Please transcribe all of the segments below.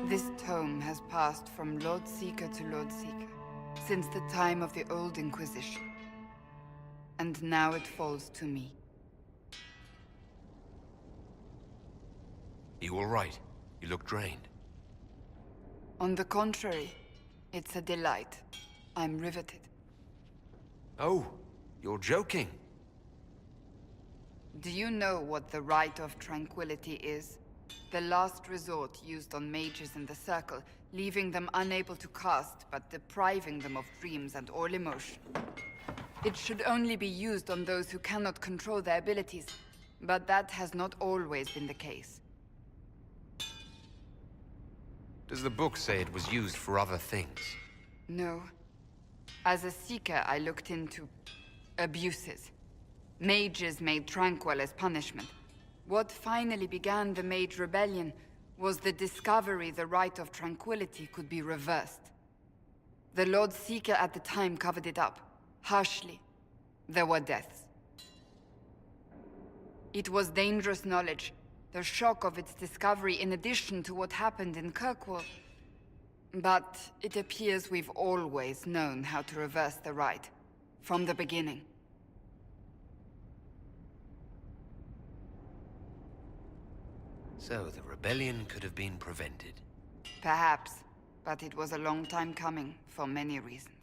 This tome has passed from Lord Seeker to Lord Seeker since the time of the old Inquisition. And now it falls to me. You all right? You look drained. On the contrary, it's a delight. I'm riveted. Oh, you're joking. Do you know what the Rite of Tranquility is? The last resort used on mages in the Circle, leaving them unable to cast, but depriving them of dreams and all emotion. It should only be used on those who cannot control their abilities, but that has not always been the case. Does the book say it was used for other things? No. As a Seeker, I looked into abuses. Mages made tranquil as punishment. What finally began the Mage Rebellion was the discovery the Rite of Tranquility could be reversed. The Lord Seeker at the time covered it up, harshly. There were deaths. It was dangerous knowledge, the shock of its discovery in addition to what happened in Kirkwall. But it appears we've always known how to reverse the Rite, from the beginning. So the rebellion could have been prevented. Perhaps, but it was a long time coming, for many reasons.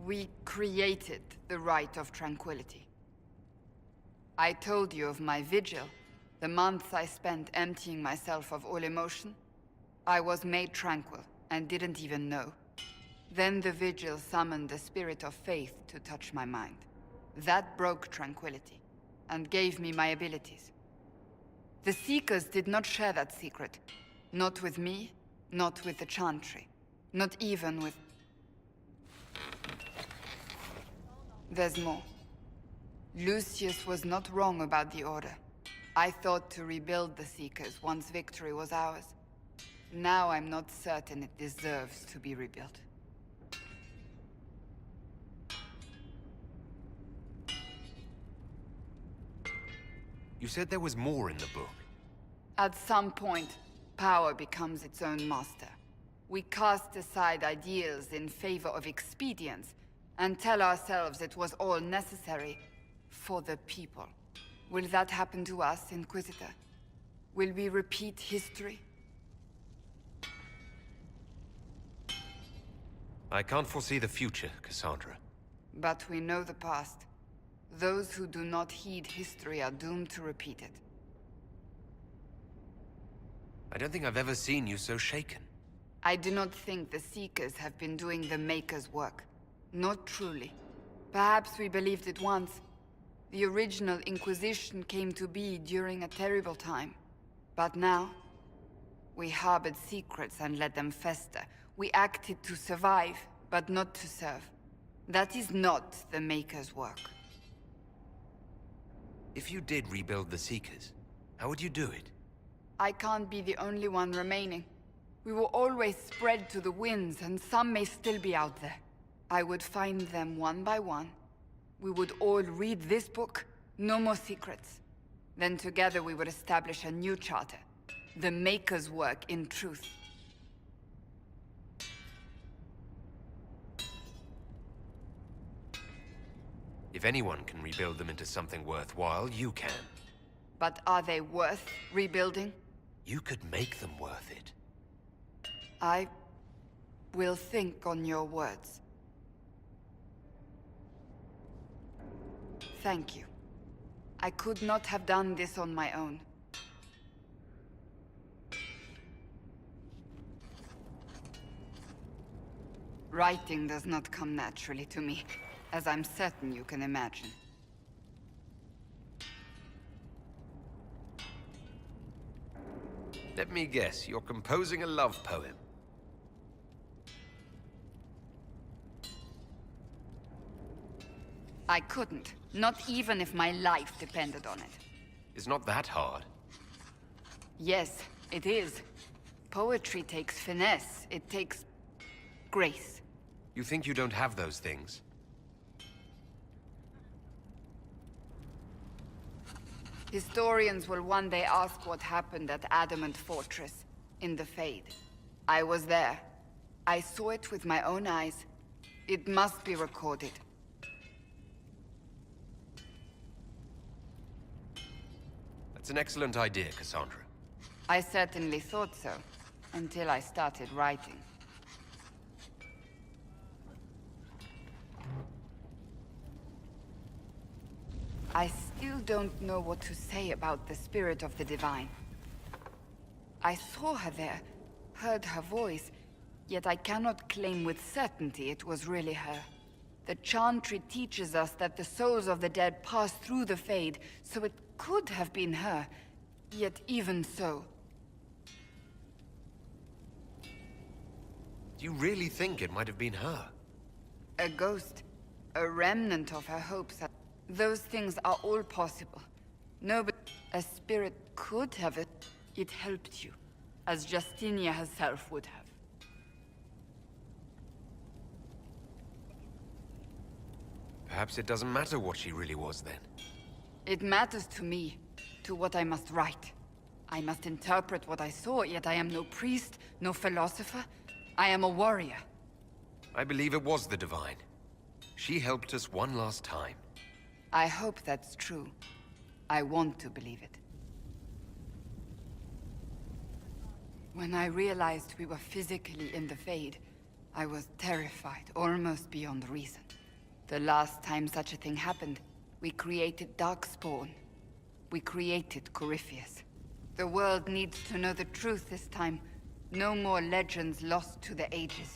We created the Rite of Tranquility. I told you of my vigil, the months I spent emptying myself of all emotion. I was made tranquil, and didn't even know. Then the vigil summoned the spirit of faith to touch my mind. That broke tranquility, and gave me my abilities. The Seekers did not share that secret. Not with me, not with the Chantry, not even with... There's more. Lucius was not wrong about the Order. I thought to rebuild the Seekers once victory was ours. Now I'm not certain it deserves to be rebuilt. You said there was more in the book. At some point, power becomes its own master. We cast aside ideals in favor of expedience, and tell ourselves it was all necessary for the people. Will that happen to us, Inquisitor? Will we repeat history? I can't foresee the future, Cassandra. But we know the past. Those who do not heed history are doomed to repeat it. I don't think I've ever seen you so shaken. I do not think the Seekers have been doing the Maker's work. Not truly. Perhaps we believed it once. The original Inquisition came to be during a terrible time. But now, we harbored secrets and let them fester. We acted to survive, but not to serve. That is not the Maker's work. If you did rebuild the Seekers, how would you do it? I can't be the only one remaining. We will always spread to the winds, and some may still be out there. I would find them one by one. We would all read this book, no more secrets. Then together we would establish a new charter. The Maker's work in truth. If anyone can rebuild them into something worthwhile, you can. But are they worth rebuilding? You could make them worth it. I will think on your words. Thank you. I could not have done this on my own. Writing does not come naturally to me, as I'm certain you can imagine. Let me guess, you're composing a love poem. I couldn't. Not even if my life depended on it. It's not that hard. Yes, it is. Poetry takes finesse. It takes... grace. You think you don't have those things? Historians will one day ask what happened at Adamant Fortress, in the Fade. I was there. I saw it with my own eyes. It must be recorded. That's an excellent idea, Cassandra. I certainly thought so, until I started writing. I still don't know what to say about the spirit of the Divine. I saw her there, heard her voice, yet I cannot claim with certainty it was really her. The Chantry teaches us that the souls of the dead pass through the Fade, so it could have been her, yet even so. Do you really think it might have been her? A ghost, a remnant of her hopes. Those things are all possible. No, but a spirit could have it. It helped you, as Justinia herself would have. Perhaps it doesn't matter what she really was then. It matters to me, to what I must write. I must interpret what I saw, yet I am no priest, no philosopher. I am a warrior. I believe it was the Divine. She helped us one last time. I hope that's true. I want to believe it. When I realized we were physically in the Fade, I was terrified, almost beyond reason. The last time such a thing happened, we created Darkspawn. We created Corypheus. The world needs to know the truth this time. No more legends lost to the ages.